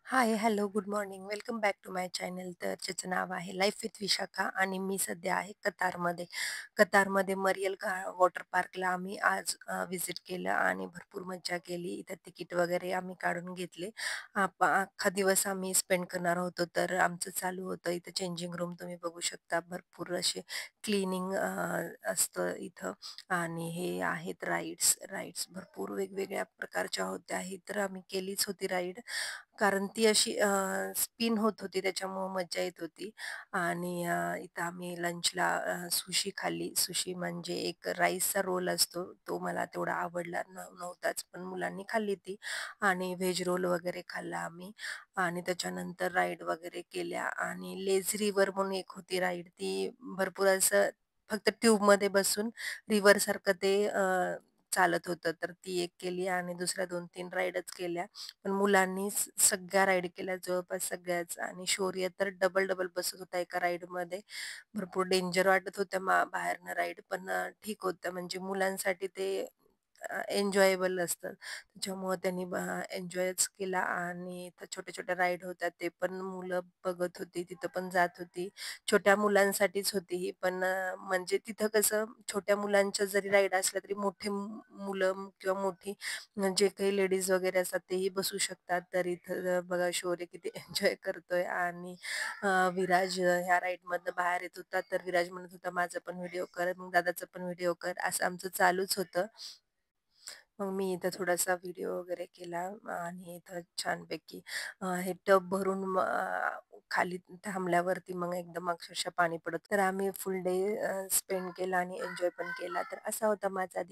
High, hello, good morning. Welcome back to my channel. तर ज्याचं नाव आहे लाईफ विथ विशाखा आणि मी सध्या आहे कतारमध्ये. कतारमध्ये मरियल वॉटर पार्कला आम्ही आज व्हिजिट केलं आणि भरपूर मज्जा केली. इथं तिकीट वगैरे आम्ही काढून घेतले. अख्खा दिवस आम्ही स्पेंड करणार होतो, तर आमचं चालू होतं इथं चेंजिंग रूम तुम्ही बघू शकता. भरपूर असे क्लीनिंग असतं इथं आणि हे आहेत राईड्स. राईड्स भरपूर वेगवेगळ्या प्रकारच्या होत्या. ही तर आम्ही केलीच होती राईड. कारण ती अशी स्पिन होत होती त्याच्यामुळं मज्जा येत होती आणि इथं आम्ही लंचला सुशी खाल्ली. सुशी म्हणजे एक राईसचा रोल असतो. तो मला तेवढा आवडला नव्हताच, पण मुलांनी खाल्ली ती आणि व्हेज रोल वगैरे खाल्ला आम्ही आणि त्याच्यानंतर राईड वगैरे केल्या आणि लेझी रिव्हर म्हणून एक होती राईड. ती भरपूर असं फक्त ट्यूबमध्ये बसून रिव्हरसारखं ते चालत होतं. तर ती एक केली आणि दुसऱ्या 2-3 राईडच केल्या. पण मुलांनी सगळ्या राईड केल्या जवळपास सगळ्याच आणि शौर्य तर डबल-डबल बसत होता एका राईडमध्ये. भरपूर डेंजर वाटत होत्या बाहेरनं राईड पण ठीक होतं म्हणजे मुलांसाठी ते एन्जॉयबल असतं. त्याच्यामुळं त्यांनी एन्जॉयच केला आणि इथं छोट्या-छोट्या राईड होत्या ते पण मुलं बघत होती, तिथं पण जात होती. छोट्या मुलांसाठीच होती ही पण म्हणजे तिथं कसं छोट्या मुलांच्या जरी राईड असल्या तरी मोठे मुलं किंवा मोठी जे काही लेडीज वगैरे असतात तेही बसू शकतात. तर इथं बघा शौर्य किती एन्जॉय करतोय आणि विराज ह्या राईडमधनं बाहेर येत होता. तर विराज म्हणत होता, "माझा पण व्हिडिओ कर, मग दादाचा पण व्हिडिओ कर." असं आमचं चालूच होतं. मग मी इथं थोडासा व्हिडिओ वगैरे केला आणि इथं छानपैकी हे टब भरून खाली थांबल्यावरती मग एकदम अक्षरशः पाणी पडत. तर आम्ही फुल डे स्पेंड केला आणि एन्जॉय पण केला. तर असा होता माझा